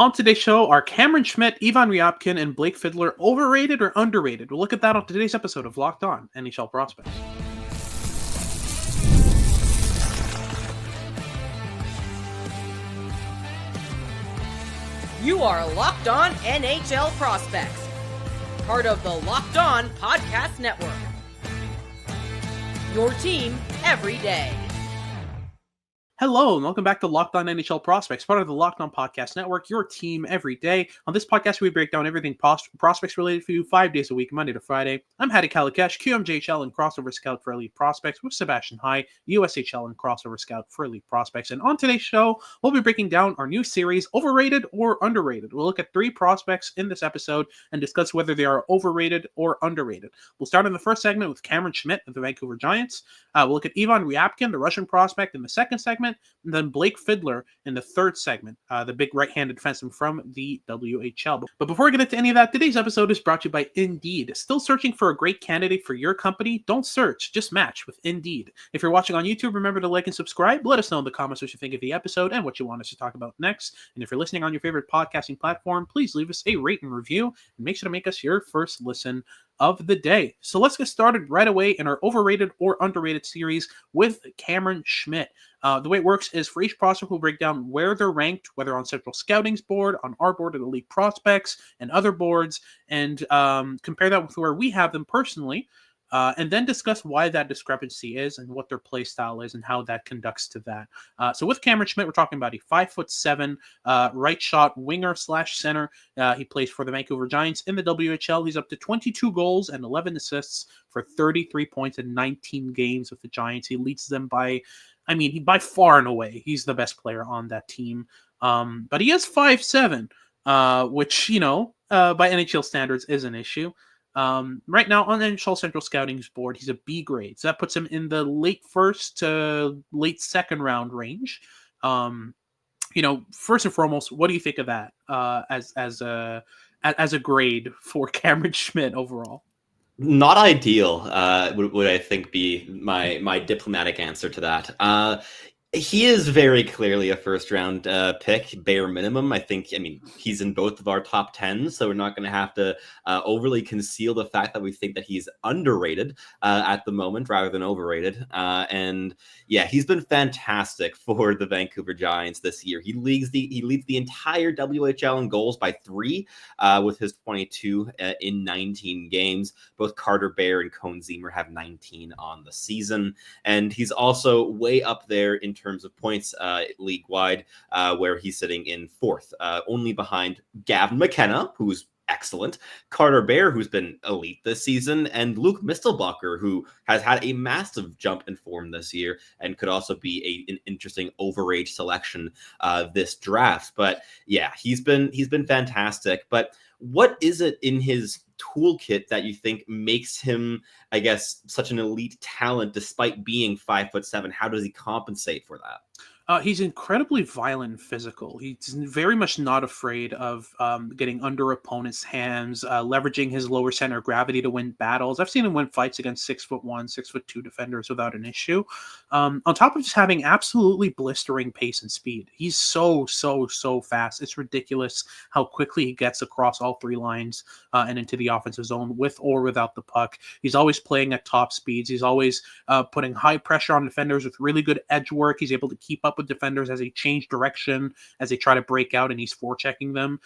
On today's show are Cameron Schmidt, Ivan Ryabkin, and Blake Fiddler overrated or underrated? We'll look at that on today's episode of Locked On NHL Prospects. You are Locked On NHL Prospects, part of the Locked On Podcast Network. Your team every day. Hello, and welcome back to Locked On NHL Prospects, part of the Locked On Podcast Network, your team every day. On this podcast, we break down everything prospects related for you 5 days a week, Monday to Friday. I'm Hadi Kalikesh, QMJHL and crossover scout for Elite Prospects, with Sebastian High, USHL and crossover scout for Elite Prospects. And on today's show, we'll be breaking down our new series, Overrated or Underrated. We'll look at 3 prospects in this episode and discuss whether they are overrated or underrated. We'll start in the first segment with Cameron Schmidt of the Vancouver Giants. We'll look at Ivan Ryabkin, the Russian prospect, in the second segment, and then Blake Fiddler in the third segment, the big right-handed defenseman from the WHL. But before we get into any of that, today's episode is brought to you by Indeed. Still searching for a great candidate for your company? Don't search, just match with Indeed. If you're watching on YouTube, remember to like and subscribe. Let us know in the comments what you think of the episode and what you want us to talk about next. And if you're listening on your favorite podcasting platform, please leave us a rate and review, and make sure to make us your first listen of the day. So let's get started right away in our overrated or underrated series with Cameron Schmidt. The way it works is for each prospect, we'll break down where they're ranked, whether on Central Scouting's board, on our board of Elite Prospects, and other boards, and compare that with where we have them personally, and then discuss why that discrepancy is and what their play style is and how that conducts to that. So with Cameron Schmidt, we're talking about a 5'7" right shot winger / center. He plays for the Vancouver Giants in the WHL. He's up to 22 goals and 11 assists for 33 points in 19 games with the Giants. He leads them by far and away, he's the best player on that team. But he is 5'7", which, by NHL standards is an issue. Right now on NHL Central Scouting's board, he's a B grade. So that puts him in the late first to late second round range. First and foremost, what do you think of that as a grade for Cameron Schmidt overall? Not ideal, would I think be my diplomatic answer to that. He is very clearly a first-round pick, bare minimum. I think, he's in both of our top 10, so we're not going to have to overly conceal the fact that we think that he's underrated at the moment rather than overrated. And yeah, he's been fantastic for the Vancouver Giants this year. He leads the entire WHL in goals by 3 with his 22 in 19 games. Both Carter Bear and Cone Zemer have 19 on the season. And he's also way up there in terms of points league-wide, where he's sitting in 4th, only behind Gavin McKenna, who's excellent, Carter Bear, who's been elite this season, and Luke Mistelbacher, who has had a massive jump in form this year and could also be an interesting overage selection this draft. But yeah, he's been fantastic. But what is it in his toolkit that you think makes him, I guess, such an elite talent despite being 5'7"? How does he compensate for that? He's incredibly violent and physical. He's very much not afraid of getting under opponents' hands, leveraging his lower center of gravity to win battles. I've seen him win fights against 6'1", 6'2" defenders without an issue. On top of just having absolutely blistering pace and speed. He's so fast. It's ridiculous how quickly he gets across all 3 lines and into the offensive zone with or without the puck. He's always playing at top speeds. He's always putting high pressure on defenders with really good edge work. He's able to keep up with defenders as they change direction, as they try to break out, and he's forechecking them.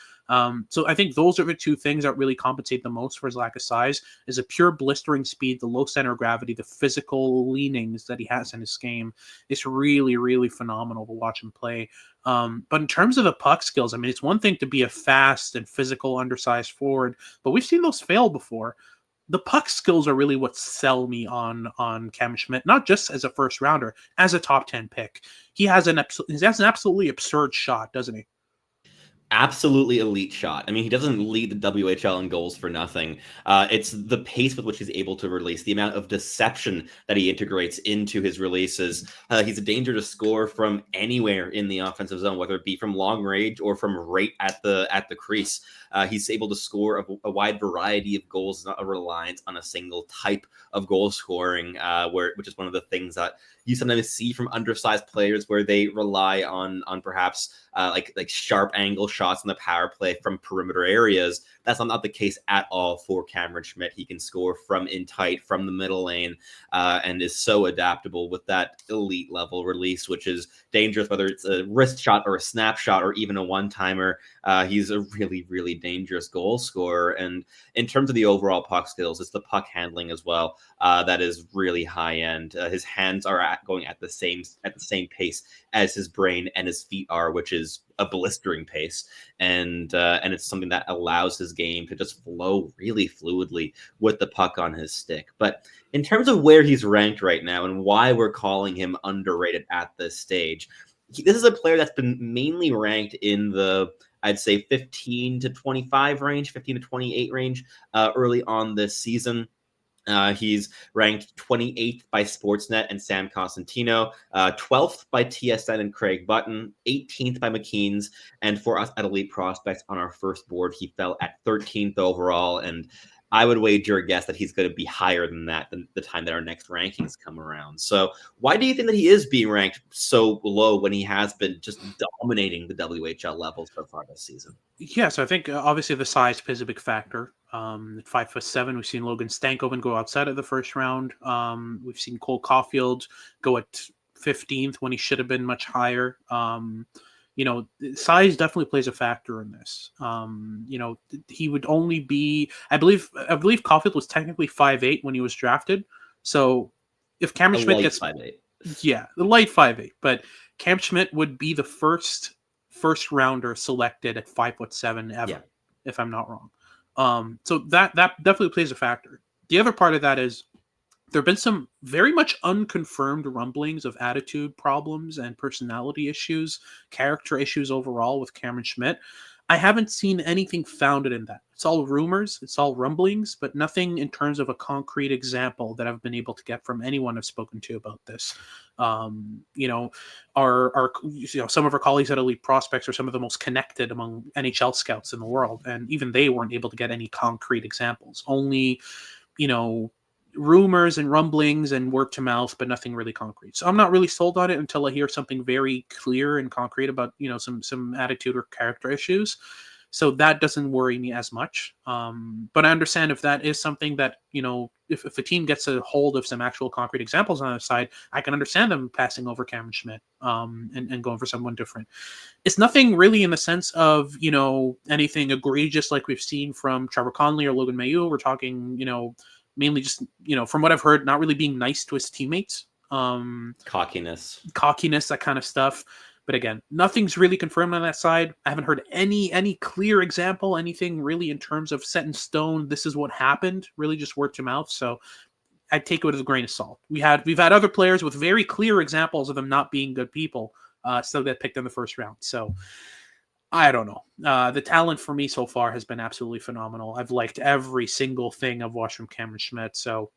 So I think those are the 2 things that really compensate the most for his lack of size, is a pure blistering speed, the low center of gravity, the physical leanings that he has in his game. It's really, really phenomenal to watch him play. But in terms of the puck skills, it's one thing to be a fast and physical undersized forward, but we've seen those fail before. The puck skills are really what sell me on Cam Schmidt, not just as a first rounder, as a top 10 pick. He has an absolutely absurd shot, doesn't he? Absolutely elite shot. He doesn't lead the WHL in goals for nothing. It's the pace with which he's able to release, the amount of deception that he integrates into his releases. He's a danger to score from anywhere in the offensive zone, whether it be from long range or from right at the crease. He's able to score a wide variety of goals, not a reliance on a single type of goal scoring, which is one of the things that you sometimes see from undersized players, where they rely on perhaps like sharp angle shots in the power play from perimeter areas. That's not the case at all for Cameron Schmidt. He can score from in tight, from the middle lane, and is so adaptable with that elite level release, which is dangerous, whether it's a wrist shot or a snapshot or even a one-timer. He's a really, really dangerous goal scorer. And in terms of the overall puck skills, it's the puck handling as well that is really high end. His hands are going at the same pace as his brain and his feet are, which is a blistering pace, and it's something that allows his game to just flow really fluidly with the puck on his stick. But in terms of where he's ranked right now and why we're calling him underrated at this stage, this is a player that's been mainly ranked in the, I'd say, 15 to 25 range, 15 to 28 range early on this season. He's ranked 28th by Sportsnet and Sam Cosentino, 12th by TSN and Craig Button, 18th by McKean's, and for us at Elite Prospects on our first board, he fell at 13th overall, and I would wager a guess that he's going to be higher than that the time that our next rankings come around. So why do you think that he is being ranked so low when he has been just dominating the WHL level so far this season? Yeah, so I think obviously the size plays a big factor. At 5'7", we've seen Logan Stankoven go outside of the first round. We've seen Cole Caulfield go at 15th when he should have been much higher. Size definitely plays a factor in this. He would only be, I believe Caulfield was technically 5'8" when he was drafted. So if Cameron Schmidt gets 5'8", yeah, the light 5'8", but Cam Schmidt would be the first rounder selected at 5'7" ever, if I'm not wrong. So that definitely plays a factor. The other part of that is there have been some very much unconfirmed rumblings of attitude problems and personality issues, character issues overall with Cameron Schmidt. I haven't seen anything founded in that. It's all rumors, it's all rumblings, but nothing in terms of a concrete example that I've been able to get from anyone I've spoken to about this. Some of our colleagues at Elite Prospects are some of the most connected among NHL scouts in the world, and even they weren't able to get any concrete examples. Only, rumors and rumblings and word to mouth, but nothing really concrete. So I'm not really sold on it until I hear something very clear and concrete about, some attitude or character issues. So that doesn't worry me as much. But I understand if that is something that, if a team gets a hold of some actual concrete examples on the side, I can understand them passing over Cameron Schmidt and going for someone different. It's nothing really in the sense of, anything egregious like we've seen from Trevor Connolly or Logan Mailloux. We're talking, mainly just, from what I've heard, not really being nice to his teammates. Cockiness, that kind of stuff. But again, nothing's really confirmed on that side. I haven't heard any clear example, anything really in terms of set in stone. This is what happened, really just word to mouth. So I'd take it with a grain of salt. We've had other players with very clear examples of them not being good people still get picked in the first round. So I don't know. The talent for me so far has been absolutely phenomenal. I've liked every single thing I've watched from Cameron Schmidt. So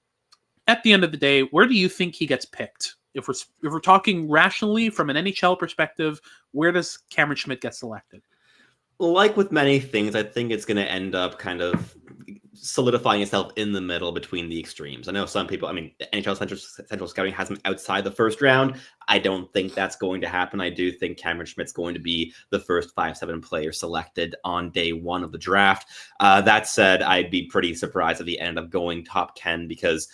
at the end of the day, where do you think he gets picked? If we're talking rationally from an NHL perspective, where does Cameron Schmidt get selected? Like with many things, I think it's going to end up kind of solidifying itself in the middle between the extremes. I know some people, NHL Central Scouting has him outside the first round. I don't think that's going to happen. I do think Cameron Schmidt's going to be the first 5'7" player selected on day one of the draft. That said, I'd be pretty surprised if he ended up going top 10 because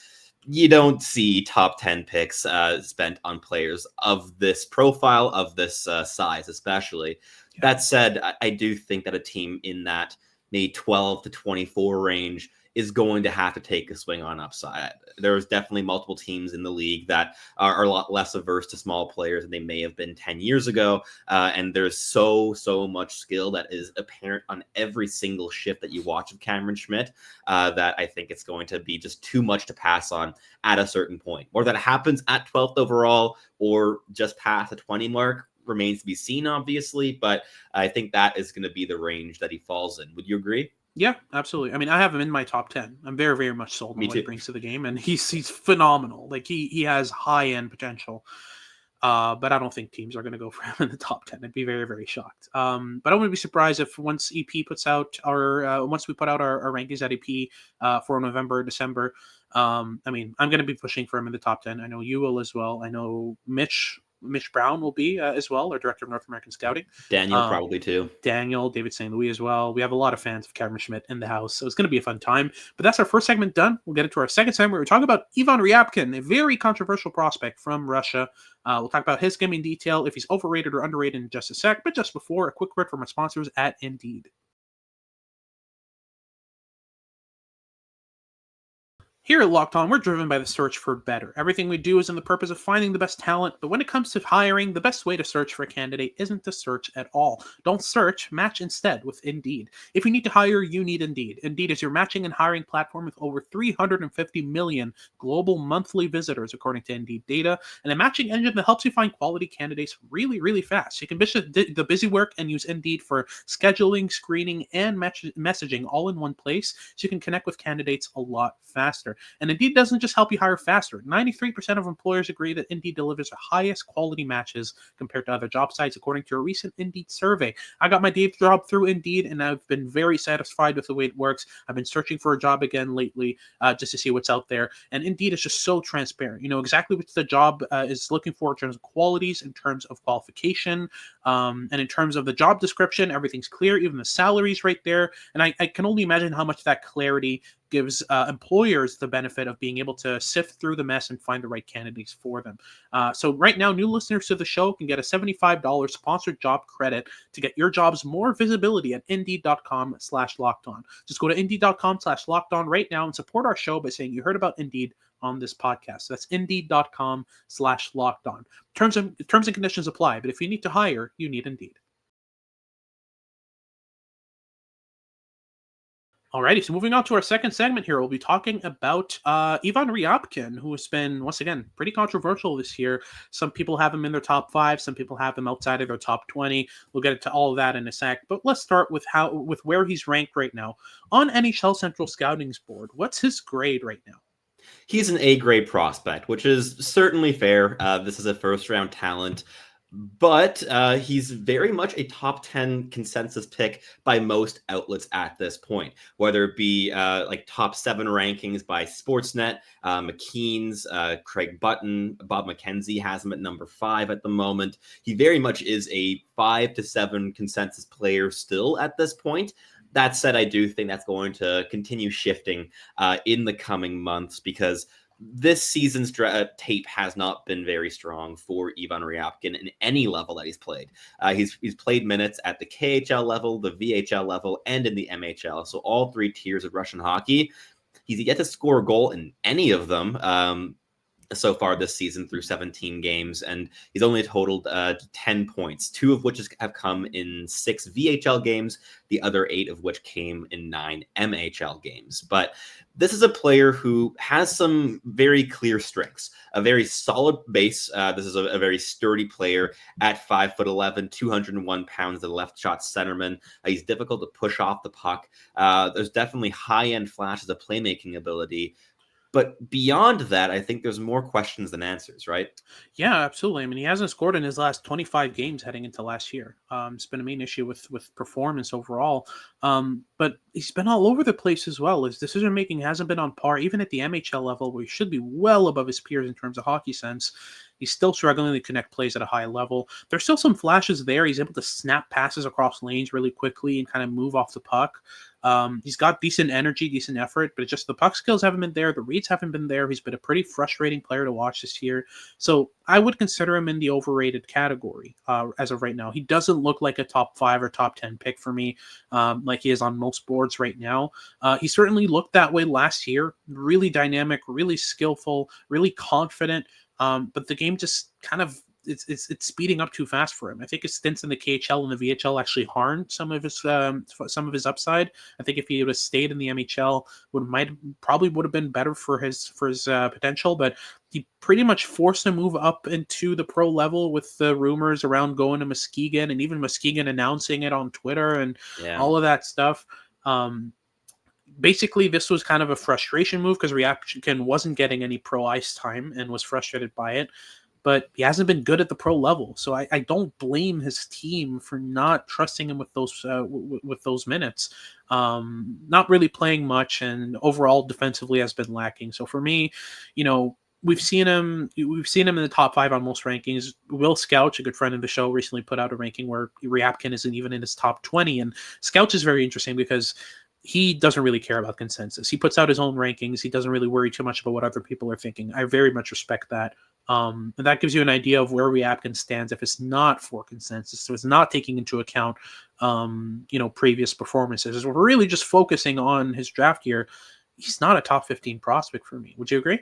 you don't see top 10 picks spent on players of this profile, of this size, especially. Yeah. That said, I do think that a team in that maybe 12 to 24 range is going to have to take a swing on upside. There's definitely multiple teams in the league that are a lot less averse to small players than they may have been 10 years ago. And there's so much skill that is apparent on every single shift that you watch of Cameron Schmidt that I think it's going to be just too much to pass on at a certain point. Whether that happens at 12th overall or just past the 20 mark remains to be seen, obviously. But I think that is going to be the range that he falls in. Would you agree? Yeah, absolutely. I have him in my top 10. I'm very, very much sold on what he brings to the game, and he's phenomenal. Like he has high end potential, but I don't think teams are going to go for him in the top 10. I'd be very, very shocked. But I wouldn't be surprised if once EP puts out once we put out our rankings at EP for November, December. I'm going to be pushing for him in the top 10. I know you will as well. I know Mitch Mitch Brown will be as well, our director of North American Scouting. Daniel probably too. Daniel, David St. Louis as well. We have a lot of fans of Cameron Schmidt in the house, so it's going to be a fun time. But that's our first segment done. We'll get into our second segment. We're talking about Ivan Ryabkin, a very controversial prospect from Russia. We'll talk about his game in detail, if he's overrated or underrated in just a sec. But just before, a quick word from our sponsors at Indeed. Here at Locked On, we're driven by the search for better. Everything we do is in the purpose of finding the best talent, but when it comes to hiring, the best way to search for a candidate isn't to search at all. Don't search, match instead with Indeed. If you need to hire, you need Indeed. Indeed is your matching and hiring platform with over 350 million global monthly visitors, according to Indeed data, and a matching engine that helps you find quality candidates really, really fast. You can bitch the busy work and use Indeed for scheduling, screening, and messaging all in one place, so you can connect with candidates a lot faster. And Indeed doesn't just help you hire faster. 93% of employers agree that Indeed delivers the highest quality matches compared to other job sites, according to a recent Indeed survey. I got my day job through Indeed, and I've been very satisfied with the way it works. I've been searching for a job again lately just to see what's out there. And Indeed is just so transparent. You know exactly what the job is looking for in terms of qualities, in terms of qualification, and in terms of the job description. Everything's clear, even the salary's right there. And I can only imagine how much that clarity gives employers the benefit of being able to sift through the mess and find the right candidates for them. So right now, new listeners to the show can get a $75 sponsored job credit to get your jobs more visibility at Indeed.com/lockedon. Just go to Indeed.com/lockedon right now and support our show by saying you heard about Indeed on this podcast. So that's Indeed.com/lockedon. Terms and conditions apply, but if you need to hire, you need Indeed. Alrighty, so moving on to our second segment here, we'll be talking about Ivan Ryabkin, who has been, once again, pretty controversial this year. Some people have him in their top 5, some people have him outside of their top 20. We'll get into all of that in a sec, but let's start with where he's ranked right now. On NHL Central Scouting's board, what's his grade right now? He's an A-grade prospect, which is certainly fair. This is a first-round talent. But he's very much a top 10 consensus pick by most outlets at this point, whether it be like top 7 rankings by Sportsnet, McKeen's, Craig Button, Bob McKenzie has him at number 5 at the moment. He very much is a 5 to 7 consensus player still at this point. That said, I do think that's going to continue shifting in the coming months because this season's tape has not been very strong for Ivan Ryabkin in any level that he's played. He's played minutes at the KHL level, the VHL level, and in the MHL. So all 3 tiers of Russian hockey. He's yet to score a goal in any of them so far this season through 17 games, and he's only totaled 10 points, 2 of which have come in 6 VHL games, the other 8 of which came in 9 MHL games. But this is a player who has some very clear strengths, a very solid base. This is a very sturdy player at 5'11", 201 pounds, the left shot centerman. He's difficult to push off the puck. There's definitely high-end flashes of playmaking ability. But beyond that, I think there's more questions than answers, right? Yeah, absolutely. I mean, he hasn't scored in his last 25 games heading into last year. It's been a main issue with performance overall. But he's been all over the place as well. His decision-making hasn't been on par, even at the MHL level, where he should be well above his peers in terms of hockey sense. He's still struggling to connect plays at a high level. There's still some flashes there. He's able to snap passes across lanes really quickly and kind of move off the puck. He's got decent energy, decent effort, but it's just the puck skills haven't been there. The reads haven't been there. He's been a pretty frustrating player to watch this year. So I would consider him in the overrated category as of right now. He doesn't look like a top 5 or top 10 pick for me, like he is on most boards right now. He certainly looked that way last year. Really dynamic, really skillful, really confident. But the game just kind of it's speeding up too fast for him. I think his stints in the KHL and the VHL actually harmed some of his upside. I think if he would have stayed in the MHL, probably would have been better for his potential. But he pretty much forced a move up into the pro level with the rumors around going to Muskegon, and even Muskegon announcing it on Twitter and all of that stuff. Basically, this was kind of a frustration move because Ryabkin wasn't getting any pro ice time and was frustrated by it. But he hasn't been good at the pro level, so I don't blame his team for not trusting him with those minutes. Not really playing much, and overall defensively has been lacking. So for me, we've seen him in the top 5 on most rankings. Will Scouch, a good friend of the show, recently put out a ranking where Ryabkin isn't even in his top 20. And Scouch is very interesting because he doesn't really care about consensus. He puts out his own rankings. He doesn't really worry too much about what other people are thinking. I very much respect that. And that gives you an idea of where Ryabkin stands if it's not for consensus. So it's not taking into account, previous performances. As we're really just focusing on his draft year, he's not a top 15 prospect for me. Would you agree?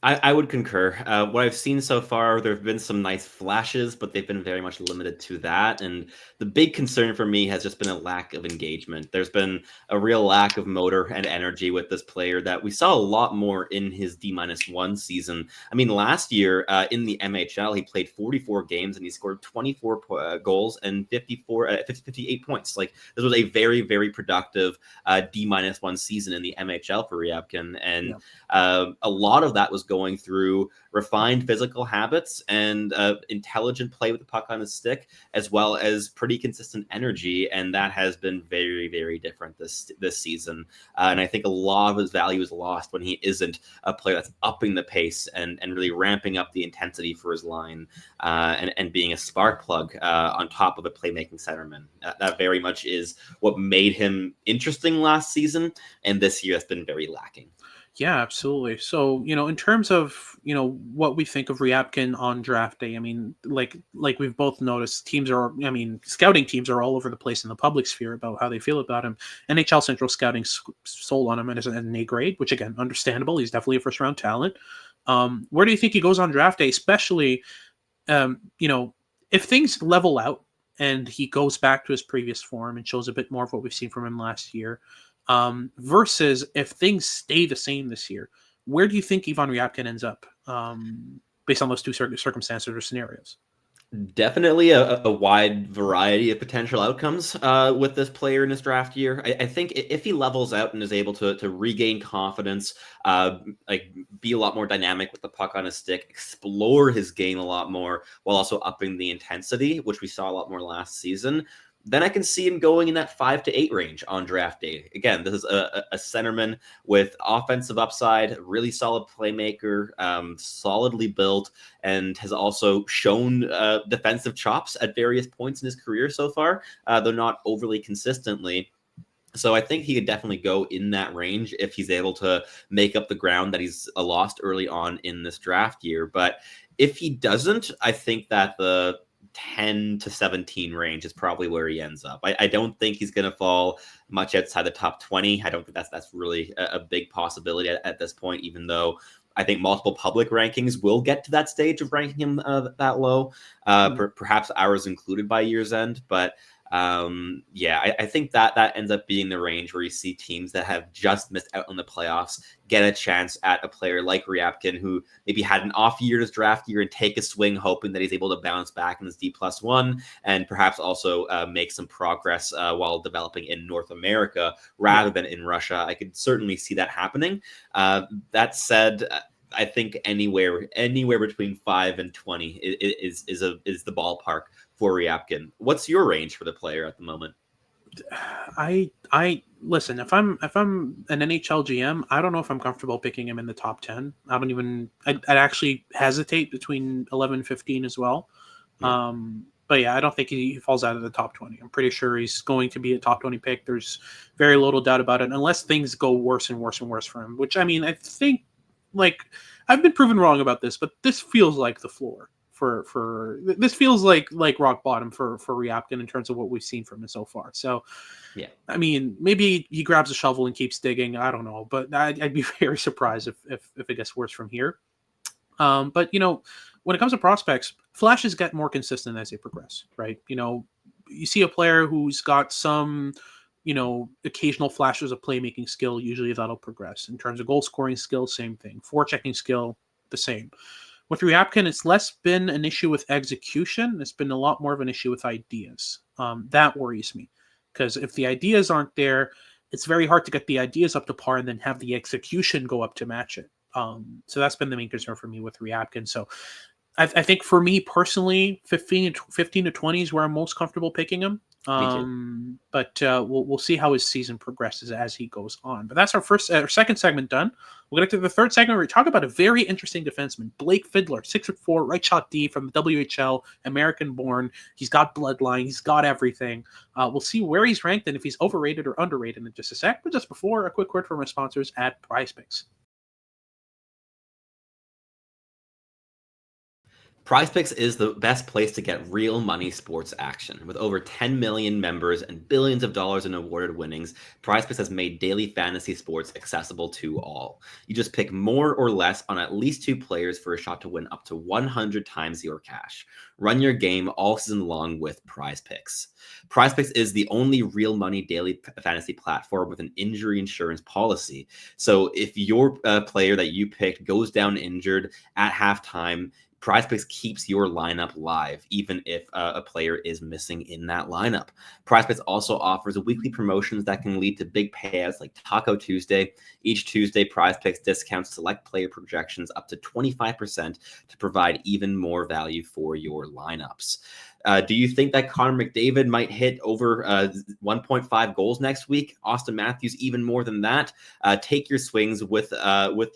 I would concur. What I've seen so far, there have been some nice flashes, but they've been very much limited to that. And the big concern for me has just been a lack of engagement. There's been a real lack of motor and energy with this player that we saw a lot more in his D-1 season. I mean, last year in the MHL, he played 44 games and he scored 24 goals and 58 points. Like, this was a very, very productive D-1 season in the MHL for Ryabkin. And a lot of that was going through refined physical habits and intelligent play with the puck on his stick, as well as pretty consistent energy, and that has been very, very different this season. And I think a lot of his value is lost when he isn't a player that's upping the pace and really ramping up the intensity for his line and being a spark plug on top of a playmaking centerman. That very much is what made him interesting last season, and this year has been very lacking. Yeah, absolutely. So, in terms of, what we think of Ryabkin on draft day, I mean, like we've both noticed, scouting teams are all over the place in the public sphere about how they feel about him. NHL Central Scouting sold on him as an A grade, which, again, understandable. He's definitely a first-round talent. Where do you think he goes on draft day, especially, if things level out and he goes back to his previous form and shows a bit more of what we've seen from him last year? Versus if things stay the same this year, where do you think Ivan Ryabkin ends up based on those two circumstances or scenarios? Definitely a wide variety of potential outcomes with this player in his draft year. I think if he levels out and is able to regain confidence, be a lot more dynamic with the puck on his stick, explore his game a lot more while also upping the intensity, which we saw a lot more last season, then I can see him going in that 5 to 8 range on draft day. Again, this is a centerman with offensive upside, really solid playmaker, solidly built, and has also shown defensive chops at various points in his career so far, though not overly consistently. So I think he could definitely go in that range if he's able to make up the ground that he's lost early on in this draft year. But if he doesn't, I think that the 10 to 17 range is probably where he ends up. I don't think he's going to fall much outside the top 20. I don't think that's really a big possibility at this point, even though I think multiple public rankings will get to that stage of ranking him that low, perhaps ours included by year's end. But I think that ends up being the range where you see teams that have just missed out on the playoffs get a chance at a player like Ryabkin, who maybe had an off year his draft year and take a swing, hoping that he's able to bounce back in his D+1 and perhaps also make some progress while developing in North America rather than in Russia. I could certainly see that happening. That said, I think anywhere between 5 and 20 is the ballpark for Ryabkin. What's your range for the player at the moment? I listen, if I'm an NHL GM, I don't know if I'm comfortable picking him in the top 10. I'd actually hesitate between 11 and 15 as well. Yeah. But yeah, I don't think he falls out of the top 20. I'm pretty sure he's going to be a top 20 pick. There's very little doubt about it, unless things go worse and worse and worse for him, which, I mean, I think, like, I've been proven wrong about this, but this feels like the floor. This feels like rock bottom for Ryabkin in terms of what we've seen from him so far. So, yeah, I mean, maybe he grabs a shovel and keeps digging. I don't know, but I'd be very surprised if it gets worse from here. But when it comes to prospects, flashes get more consistent as they progress, right? You see a player who's got some, occasional flashes of playmaking skill. Usually that'll progress. In terms of goal scoring skill, same thing. Forechecking skill, the same. With Ryabkin, it's less been an issue with execution. It's been a lot more of an issue with ideas. That worries me, because if the ideas aren't there, it's very hard to get the ideas up to par and then have the execution go up to match it. So that's been the main concern for me with Ryabkin. So I think for me personally, 15 to 20 is where I'm most comfortable picking him. Me too. But we'll see how his season progresses as he goes on. But that's our second segment done. We'll get to the third segment where we talk about a very interesting defenseman, Blake Fiddler, 6'4", right shot D from the WHL, American born. He's got bloodline. He's got everything. We'll see where he's ranked and if he's overrated or underrated in just a sec. But just before, a quick word from our sponsors at PrizePicks. PrizePicks is the best place to get real money sports action. With over 10 million members and billions of dollars in awarded winnings, PrizePicks has made daily fantasy sports accessible to all. You just pick more or less on at least 2 players for a shot to win up to 100 times your cash. Run your game all season long with PrizePicks. PrizePicks is the only real money daily fantasy platform with an injury insurance policy. So if your player that you picked goes down injured at halftime, PrizePicks keeps your lineup live, even if a player is missing in that lineup. PrizePicks also offers weekly promotions that can lead to big payouts like Taco Tuesday. Each Tuesday, PrizePicks discounts select player projections up to 25% to provide even more value for your lineups. Do you think that Connor McDavid might hit over 1.5 goals next week? Austin Matthews even more than that? Take your swings with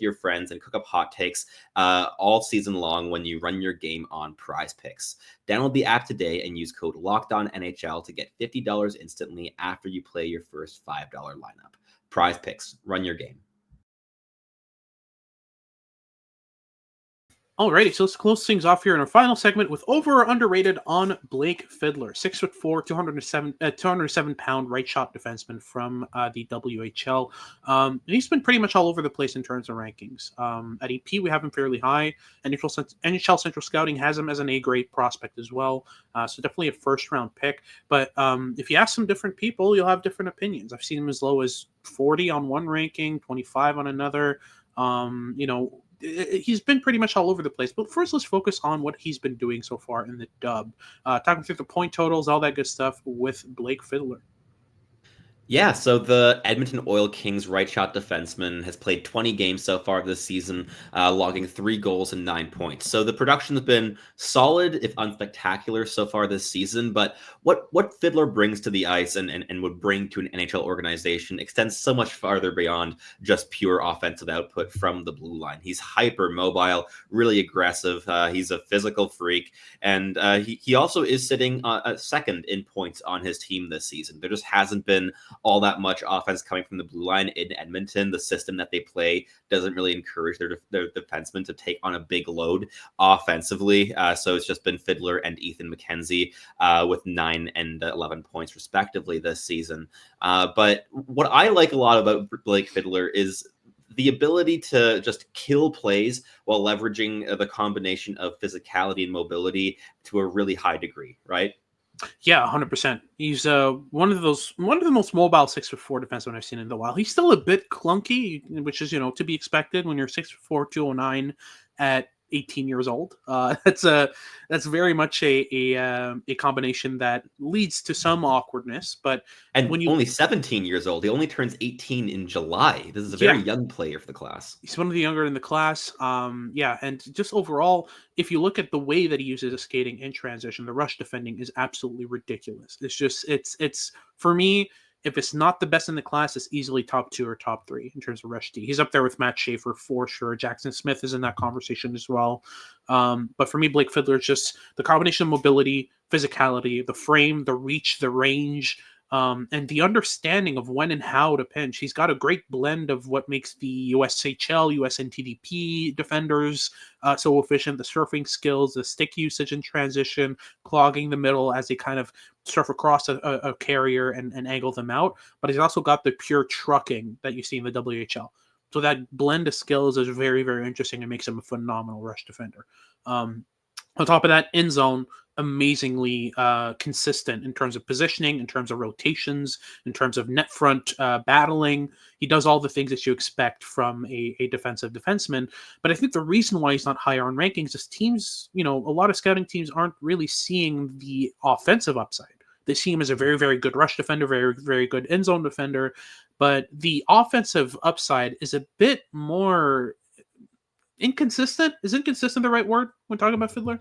your friends and cook up hot takes all season long when you run your game on PrizePicks. Download the app today and use code LOCKEDONNHL to get $50 instantly after you play your first $5 lineup. PrizePicks, run your game. Alrighty, so let's close things off here in our final segment with over or underrated on Blake Fiddler, 6'4", 207-pound right shot defenseman from the WHL. He's been pretty much all over the place in terms of rankings. At EP, we have him fairly high. NHL Central Scouting has him as an A-grade prospect as well, so definitely a first-round pick. But if you ask some different people, you'll have different opinions. I've seen him as low as 40 on one ranking, 25 on another. He's been pretty much all over the place. But first, let's focus on what he's been doing so far in the dub. Talking through the point totals, all that good stuff with Blake Fiddler. Yeah, so the Edmonton Oil Kings right shot defenseman has played 20 games so far this season, logging 3 goals and 9 points. So the production's been solid, if unspectacular, so far this season. But what Fiddler brings to the ice and would bring to an NHL organization extends so much farther beyond just pure offensive output from the blue line. He's hyper mobile, really aggressive. He's a physical freak, and he also is sitting second in points on his team this season. There just hasn't been all that much offense coming from the blue line in Edmonton. The system that they play doesn't really encourage their defensemen to take on a big load offensively. So it's just been Fiddler and Ethan McKenzie with 9 and 11 points respectively this season. But what I like a lot about Blake Fiddler is the ability to just kill plays while leveraging the combination of physicality and mobility to a really high degree, right? Yeah, 100%. He's one of the most mobile 6'4" defensemen I've seen in a while. He's still a bit clunky, which is to be expected when you're 6'4", 209 at 18 years old. That's very much a combination that leads to some awkwardness. But And when you only 17 years old. He only turns 18 in July. This is a very young player for the class. He's one of the younger in the class. And just overall, if you look at the way that he uses his skating in transition, the rush defending is absolutely ridiculous. It's for me, if it's not the best in the class, it's easily top 2 or top 3 in terms of rush D. He's up there with Matt Schaefer for sure. Jackson Smith is in that conversation as well. But for me, Blake Fiddler is just the combination of mobility, physicality, the frame, the reach, the range, and the understanding of when and how to pinch. He's got a great blend of what makes the USHL, USNTDP defenders so efficient, the surfing skills, the stick usage in transition, clogging the middle as they kind of surf across a carrier and angle them out. But he's also got the pure trucking that you see in the WHL. So that blend of skills is very, very interesting and makes him a phenomenal rush defender. On top of that, in zone, amazingly consistent in terms of positioning, in terms of rotations, in terms of net front battling. He does all the things that you expect from a defensive defenseman. But I think the reason why he's not higher on rankings is teams, a lot of scouting teams aren't really seeing the offensive upside. They see him as a very, very good rush defender, very, very good end zone defender. But the offensive upside is a bit more inconsistent. Is inconsistent the right word when talking about Fiddler?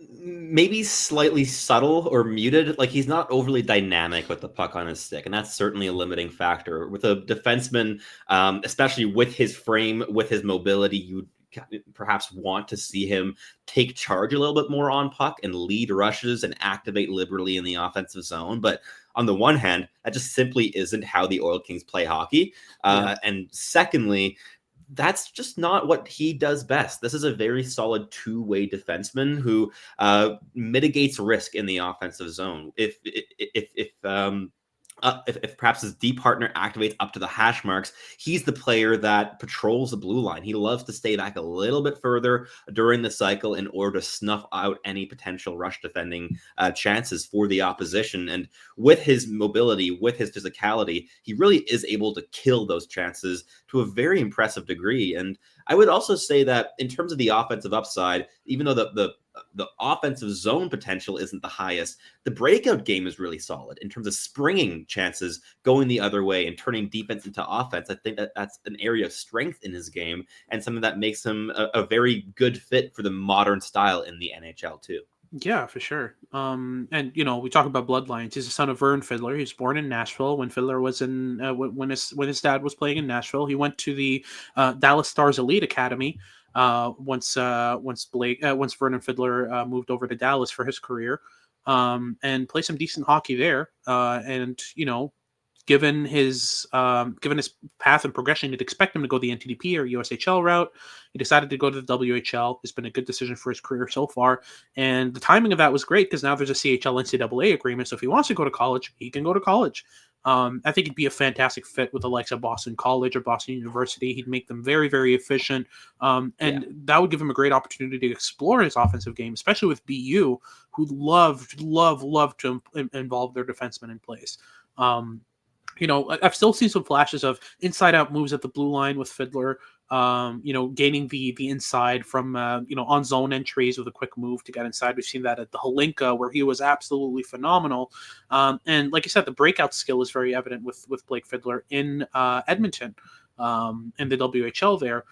maybe slightly subtle or muted. Like, he's not overly dynamic with the puck on his stick, and that's certainly a limiting factor. With a defenseman, especially with his frame, with his mobility, you perhaps want to see him take charge a little bit more on puck and lead rushes and activate liberally in the offensive zone. But on the one hand, that just simply isn't how the Oil Kings play hockey. And secondly, that's just not what he does best. This is a very solid two-way defenseman who mitigates risk in the offensive zone. If perhaps his D partner activates up to the hash marks, he's the player that patrols the blue line. He loves to stay back a little bit further during the cycle in order to snuff out any potential rush defending chances for the opposition. And with his mobility, with his physicality, he really is able to kill those chances to a very impressive degree. And I would also say that in terms of the offensive upside, even though the offensive zone potential isn't the highest, the breakout game is really solid in terms of springing chances going the other way and turning defense into offense. I think that that's an area of strength in his game and something that makes him a very good fit for the modern style in the NHL too. Yeah, for sure. And we talk about bloodlines. He's the son of Vern Fiddler. He was born in Nashville when Fiddler was in when his dad was playing in Nashville. He went to the Dallas Stars Elite Academy once Vernon Fiddler moved over to Dallas for his career, and played some decent hockey there. And given his path and progression, you'd expect him to go the NTDP or USHL route. He decided to go to the WHL. It's been a good decision for his career so far. And the timing of that was great because now there's a CHL NCAA agreement. So if he wants to go to college, he can go to college. I think he'd be a fantastic fit with the likes of Boston College or Boston University. He'd make them very, very efficient. That would give him a great opportunity to explore his offensive game, especially with BU, who love to involve their defensemen in plays. I've still seen some flashes of inside-out moves at the blue line with Fiddler, gaining the inside from, on zone entries with a quick move to get inside. We've seen that at the Holinka, where he was absolutely phenomenal. And like you said, the breakout skill is very evident with Blake Fiddler in Edmonton, in the WHL there.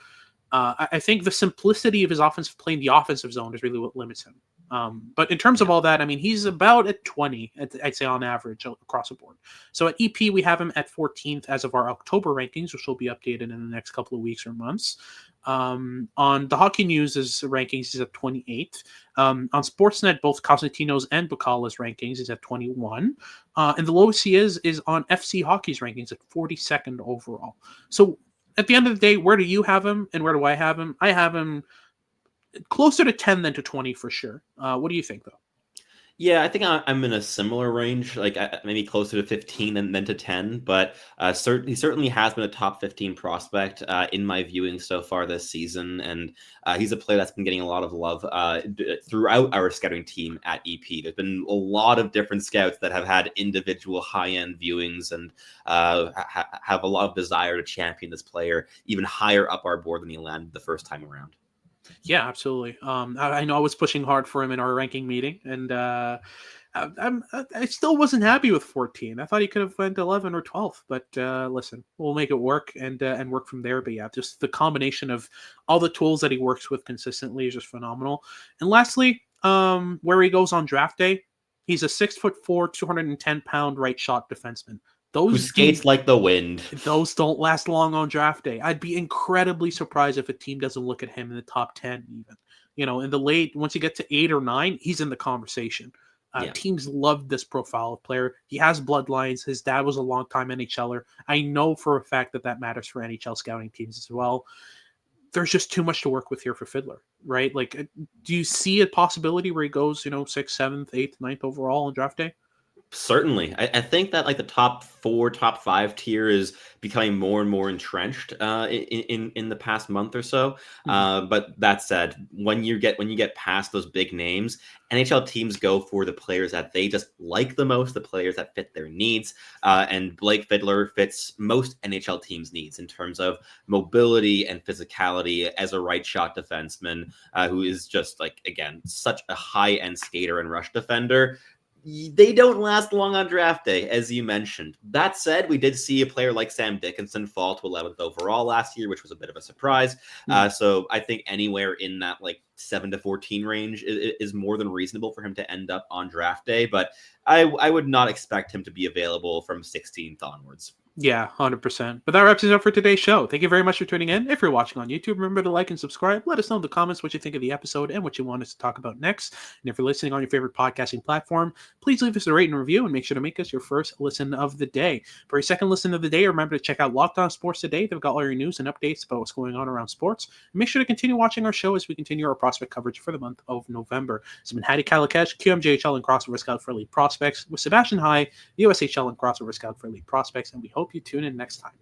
I think the simplicity of his offensive play in the offensive zone is really what limits him. But in terms of all that, I mean, he's about at 20, I'd say on average across the board. So at EP, we have him at 14th as of our October rankings, which will be updated in the next couple of weeks or months. On the Hockey News' rankings, he's at 28th. On Sportsnet, both Cosentino's and Bacala's rankings is at 21. And the lowest he is on FC Hockey's rankings at 42nd overall. So at the end of the day, where do you have him and where do I have him? I have him closer to 10 than to 20 for sure. What do you think, though? Yeah, I think I'm in a similar range, like maybe closer to 15 than to 10, but he certainly has been a top 15 prospect in my viewing so far this season, and he's a player that's been getting a lot of love throughout our scouting team at EP. There's been a lot of different scouts that have had individual high-end viewings and have a lot of desire to champion this player even higher up our board than he landed the first time around. Yeah, absolutely. I know I was pushing hard for him in our ranking meeting, and I still wasn't happy with 14. I thought he could have went 11 or 12, but listen, we'll make it work and work from there. But yeah, just the combination of all the tools that he works with consistently is just phenomenal. And lastly, where he goes on draft day, he's a 6'4", 210-pound right shot defenseman. Who skates like the wind. Those don't last long on draft day. I'd be incredibly surprised if a team doesn't look at him in the top 10 even. In the late, once you get to 8 or 9, he's in the conversation. Teams love this profile of player. He has bloodlines. His dad was a longtime NHLer. I know for a fact that matters for NHL scouting teams as well. There's just too much to work with here for Fiddler, right? Like, do you see a possibility where he goes, 6th, 7th, 8th, 9th overall on draft day? Certainly. I think that like the top 4, top 5 tier is becoming more and more entrenched in the past month or so. But that said, when you get past those big names, NHL teams go for the players that they just like the most, the players that fit their needs. And Blake Fiddler fits most NHL teams' needs in terms of mobility and physicality as a right shot defenseman who is just like, again, such a high-end skater and rush defender. They don't last long on draft day, as you mentioned. That said, we did see a player like Sam Dickinson fall to 11th overall last year, which was a bit of a surprise. So I think anywhere in that like 7 to 14 range is more than reasonable for him to end up on draft day, but I would not expect him to be available from 16th onwards. Yeah, 100%. But that wraps it up for today's show. Thank you very much for tuning in. If you're watching on YouTube, remember to like and subscribe. Let us know in the comments what you think of the episode and what you want us to talk about next. And if you're listening on your favorite podcasting platform, please leave us a rate and review and make sure to make us your first listen of the day. For your second listen of the day, remember to check out Locked On Sports Today. They've got all your news and updates about what's going on around sports. And make sure to continue watching our show as we continue our prospect coverage for the month of November. It's been Hattie Kalakash, QMJHL and Crossover Scout for Elite Prospects, with Sebastian High, the USHL and Crossover Scout for Elite Prospects, and we hope you tune in next time.